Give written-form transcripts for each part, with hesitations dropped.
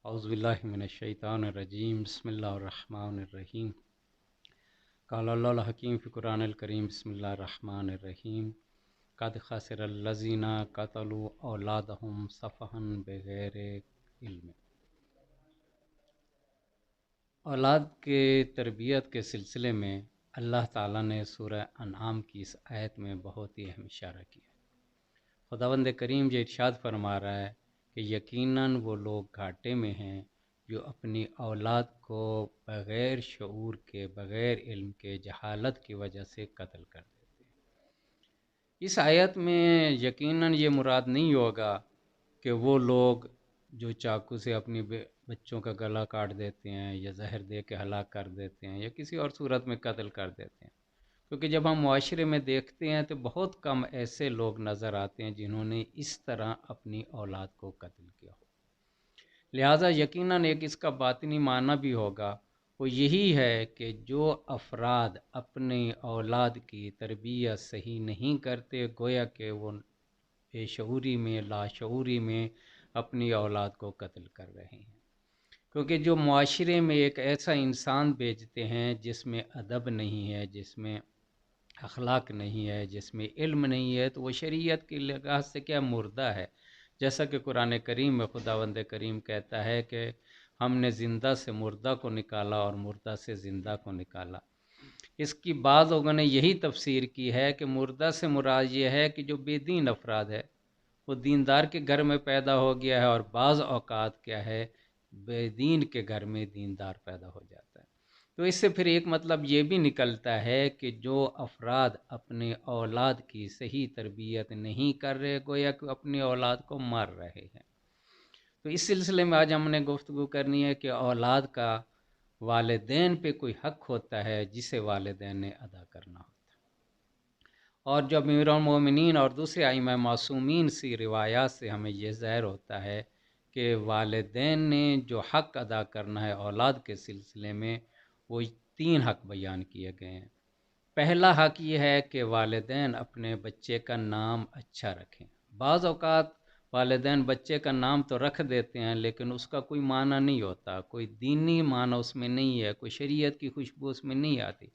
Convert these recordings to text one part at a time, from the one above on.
اعوذ باللہ من الشیطان الرجیم بسم اللہ الرحمن الرحیم قال اللہ الحکیم فی قرآن الکریم بسم اللہ الرحمن الرحیم قد خسر الذین قتلوا اولادہم سفہا بغیر علم۔ اولاد کے تربیت کے سلسلے میں اللہ تعالیٰ نے سورہ انعام کی اس آیت میں بہت ہی اہم اشارہ کیا۔ خداوند کریم یہ ارشاد فرما رہا ہے کہ یقیناً وہ لوگ گھاٹے میں ہیں جو اپنی اولاد کو بغیر شعور کے، بغیر علم کے، جہالت کی وجہ سے قتل کر دیتے ہیں۔ اس آیت میں یقیناً یہ مراد نہیں ہوگا کہ وہ لوگ جو چاقو سے اپنی بچوں کا گلا کاٹ دیتے ہیں یا زہر دے کے ہلاک کر دیتے ہیں یا کسی اور صورت میں قتل کر دیتے ہیں، کیونکہ جب ہم معاشرے میں دیکھتے ہیں تو بہت کم ایسے لوگ نظر آتے ہیں جنہوں نے اس طرح اپنی اولاد کو قتل کیا ہو۔ لہٰذا یقیناً ایک اس کا باطنی معنی بھی ہوگا، وہ یہی ہے کہ جو افراد اپنی اولاد کی تربیت صحیح نہیں کرتے، گویا کہ وہ بے شعوری میں، لاشعوری میں اپنی اولاد کو قتل کر رہے ہیں، کیونکہ جو معاشرے میں ایک ایسا انسان بھیجتے ہیں جس میں ادب نہیں ہے، جس میں اخلاق نہیں ہے، جس میں علم نہیں ہے، تو وہ شریعت کی لحاظ سے کیا مردہ ہے۔ جیسا کہ قرآن کریم میں خداوند کریم کہتا ہے کہ ہم نے زندہ سے مردہ کو نکالا اور مردہ سے زندہ کو نکالا۔ اس کی بعض لوگوں نے یہی تفسیر کی ہے کہ مردہ سے مراد یہ ہے کہ جو بے دین افراد ہے، وہ دیندار کے گھر میں پیدا ہو گیا ہے، اور بعض اوقات کیا ہے، بے دین کے گھر میں دیندار پیدا ہو جاتا ہے۔ تو اس سے پھر ایک مطلب یہ بھی نکلتا ہے کہ جو افراد اپنے اولاد کی صحیح تربیت نہیں کر رہے، گویا کہ اپنی اولاد کو مار رہے ہیں۔ تو اس سلسلے میں آج ہم نے گفتگو کرنی ہے کہ اولاد کا والدین پہ کوئی حق ہوتا ہے جسے والدین نے ادا کرنا ہوتا ہے، اور جو امیر المومنین اور دوسرے ائمہ معصومین سی روایات سے ہمیں یہ ظاہر ہوتا ہے کہ والدین نے جو حق ادا کرنا ہے اولاد کے سلسلے میں، وہ 3 حق بیان کیے گئے ہیں۔ پہلا حق یہ ہے کہ والدین اپنے بچے کا نام اچھا رکھیں۔ بعض اوقات والدین بچے کا نام تو رکھ دیتے ہیں لیکن اس کا کوئی معنی نہیں ہوتا، کوئی دینی معنی اس میں نہیں ہے، کوئی شریعت کی خوشبو اس میں نہیں آتی۔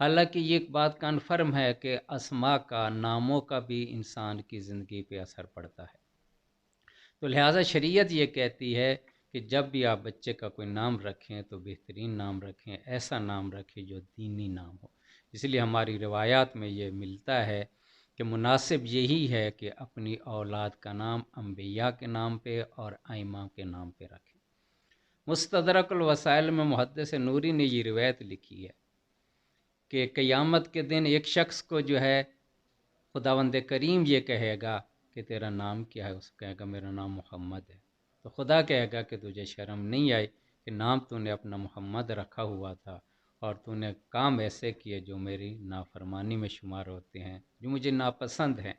حالانکہ یہ ایک بات کنفرم ہے کہ اسماء کا، ناموں کا بھی انسان کی زندگی پہ اثر پڑتا ہے۔ تو لہٰذا شریعت یہ کہتی ہے کہ جب بھی آپ بچے کا کوئی نام رکھیں تو بہترین نام رکھیں، ایسا نام رکھیں جو دینی نام ہو۔ اس لیے ہماری روایات میں یہ ملتا ہے کہ مناسب یہی ہے کہ اپنی اولاد کا نام انبیاء کے نام پہ اور ائمہ کے نام پہ رکھیں۔ مستدرک الوسائل میں محدث نوری نے یہ روایت لکھی ہے کہ قیامت کے دن ایک شخص کو جو ہے خداوند کریم یہ کہے گا کہ تیرا نام کیا ہے، اس کو کہے گا میرا نام محمد ہے۔ تو خدا کہے گا کہ تجھے شرم نہیں آئی کہ نام تو نے اپنا محمد رکھا ہوا تھا اور تو نے کام ایسے کیے جو میری نافرمانی میں شمار ہوتے ہیں، جو مجھے ناپسند ہیں۔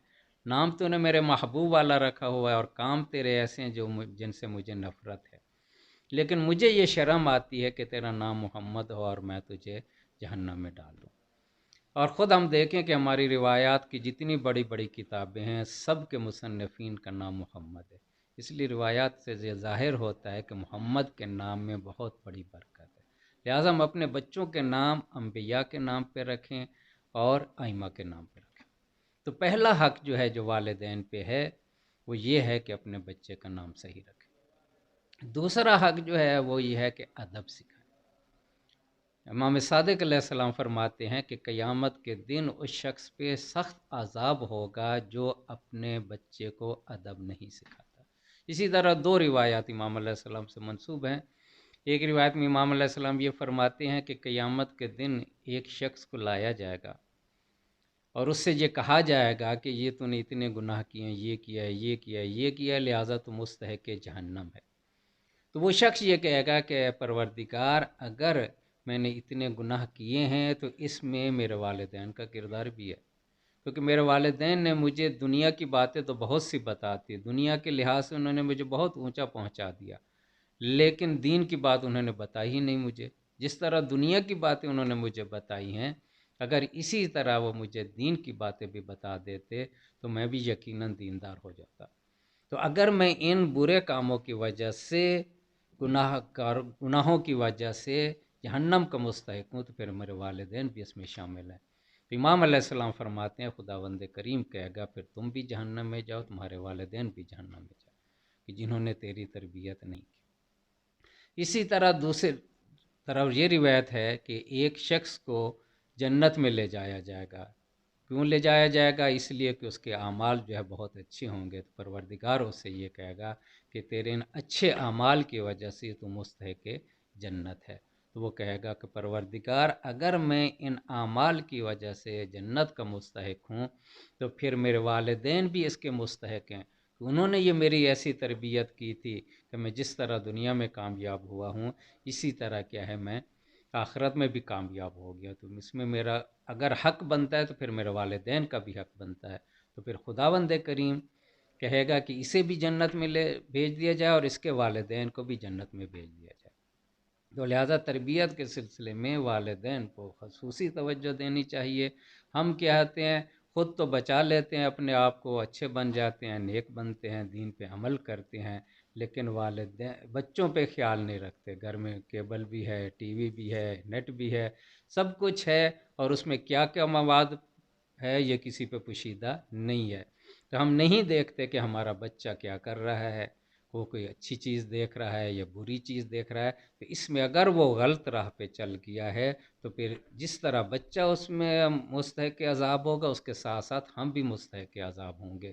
نام تو نے میرے محبوب والا رکھا ہوا ہے اور کام تیرے ایسے ہیں جو جن سے مجھے نفرت ہے، لیکن مجھے یہ شرم آتی ہے کہ تیرا نام محمد ہو اور میں تجھے جہنم میں ڈال دوں۔ اور خود ہم دیکھیں کہ ہماری روایات کی جتنی بڑی بڑی کتابیں ہیں، سب کے مصنفین کا نام محمد ہے۔ اس لیے روایات سے یہ ظاہر ہوتا ہے کہ محمد کے نام میں بہت بڑی برکت ہے۔ لہٰذا ہم اپنے بچوں کے نام انبیاء کے نام پہ رکھیں اور ائمہ کے نام پہ رکھیں۔ تو پہلا حق جو ہے جو والدین پہ ہے وہ یہ ہے کہ اپنے بچے کا نام صحیح رکھیں۔ دوسرا حق جو ہے وہ یہ ہے کہ ادب سکھائیں۔ امام صادق علیہ السلام فرماتے ہیں کہ قیامت کے دن اس شخص پہ سخت عذاب ہوگا جو اپنے بچے کو ادب نہیں سکھاتا۔ اسی طرح 2 روایات امام علیہ السلام سے منسوب ہیں۔ ایک روایت میں امام علیہ السلام یہ فرماتے ہیں کہ قیامت کے دن ایک شخص کو لایا جائے گا اور اس سے یہ کہا جائے گا کہ یہ تو نے اتنے گناہ کیے ہیں، یہ کیا ہے، یہ کیا ہے، یہ کیا ہے، لہٰذا تو مستحق جہنم ہے۔ تو وہ شخص یہ کہے گا کہ اے پروردگار، اگر میں نے اتنے گناہ کیے ہیں تو اس میں میرے والدین کا کردار بھی ہے، کیونکہ میرے والدین نے مجھے دنیا کی باتیں تو بہت سی بتاتی، دنیا کے لحاظ سے انہوں نے مجھے بہت اونچا پہنچا دیا، لیکن دین کی بات انہوں نے بتائی ہی نہیں مجھے۔ جس طرح دنیا کی باتیں انہوں نے مجھے بتائی ہیں، اگر اسی طرح وہ مجھے دین کی باتیں بھی بتا دیتے تو میں بھی یقیناً دیندار ہو جاتا۔ تو اگر میں ان برے کاموں کی وجہ سے گناہوں کی وجہ سے جہنم کا مستحق ہوں تو پھر میرے والدین بھی اس میں شامل ہیں۔ تو امام علیہ السلام فرماتے ہیں خداوند کریم کہے گا پھر تم بھی جہنم میں جاؤ، تمہارے والدین بھی جہنم میں جاؤ، کہ جنہوں نے تیری تربیت نہیں کی۔ اسی طرح دوسری طرف یہ روایت ہے کہ ایک شخص کو جنت میں لے جایا جائے گا۔ کیوں لے جایا جائے گا؟ اس لیے کہ اس کے اعمال جو ہے بہت اچھے ہوں گے، تو پروردگار اس سے یہ کہے گا کہ تیرے ان اچھے اعمال کی وجہ سے تو مستحق جنت ہے۔ تو وہ کہے گا کہ پروردگار اگر میں ان اعمال کی وجہ سے جنت کا مستحق ہوں تو پھر میرے والدین بھی اس کے مستحق ہیں، کہ انہوں نے یہ میری ایسی تربیت کی تھی کہ میں جس طرح دنیا میں کامیاب ہوا ہوں اسی طرح کیا ہے میں آخرت میں بھی کامیاب ہو گیا۔ تو اس میں میرا اگر حق بنتا ہے تو پھر میرے والدین کا بھی حق بنتا ہے۔ تو پھر خداوند کریم کہے گا کہ اسے بھی جنت میں بھیج دیا جائے اور اس کے والدین کو بھی جنت میں بھیج دیا جائے۔ تو لہٰذا تربیت کے سلسلے میں والدین کو خصوصی توجہ دینی چاہیے۔ ہم کیا کہتے ہیں، خود تو بچا لیتے ہیں اپنے آپ کو، اچھے بن جاتے ہیں، نیک بنتے ہیں، دین پہ عمل کرتے ہیں، لیکن والدین بچوں پہ خیال نہیں رکھتے۔ گھر میں کیبل بھی ہے، ٹی وی بھی ہے، نیٹ بھی ہے، سب کچھ ہے، اور اس میں کیا کیا مواد ہے یہ کسی پہ پوشیدہ نہیں ہے۔ تو ہم نہیں دیکھتے کہ ہمارا بچہ کیا کر رہا ہے، وہ کوئی اچھی چیز دیکھ رہا ہے یا بری چیز دیکھ رہا ہے۔ تو اس میں اگر وہ غلط راہ پہ چل گیا ہے تو پھر جس طرح بچہ اس میں مستحق عذاب ہوگا، اس کے ساتھ ساتھ ہم بھی مستحق عذاب ہوں گے۔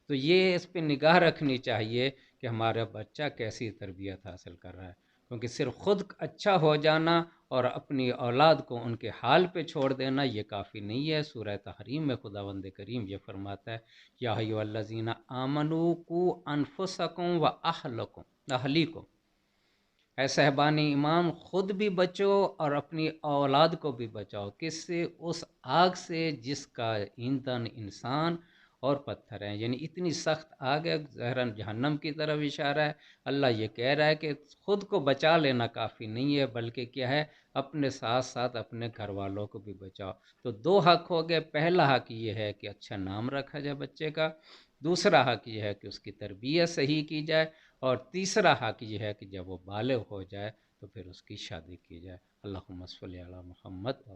تو یہ اس پہ نگاہ رکھنی چاہیے کہ ہمارا بچہ کیسی تربیت حاصل کر رہا ہے، کیونکہ صرف خود اچھا ہو جانا اور اپنی اولاد کو ان کے حال پہ چھوڑ دینا یہ کافی نہیں ہے۔ سورہ تحریم میں خداوند کریم یہ فرماتا ہے، یا ایھا الذین آمنوا قوا انفسکم واہلیکم، اے صاحبان ایمان خود بھی بچو اور اپنی اولاد کو بھی بچاؤ، کس سے؟ اس آگ سے جس کا ایندھن انسان اور پتھر ہیں، یعنی اتنی سخت آگ ہے، ظاہراً جہنم کی طرف اشارہ ہے۔ اللہ یہ کہہ رہا ہے کہ خود کو بچا لینا کافی نہیں ہے، بلکہ کیا ہے، اپنے ساتھ ساتھ اپنے گھر والوں کو بھی بچاؤ۔ تو دو حق ہو گئے، پہلا حق یہ ہے کہ اچھا نام رکھا جائے بچے کا، دوسرا حق یہ ہے کہ اس کی تربیت صحیح کی جائے، اور تیسرا حق یہ ہے کہ جب وہ بالغ ہو جائے تو پھر اس کی شادی کی جائے۔ اللہم صلی علی محمد۔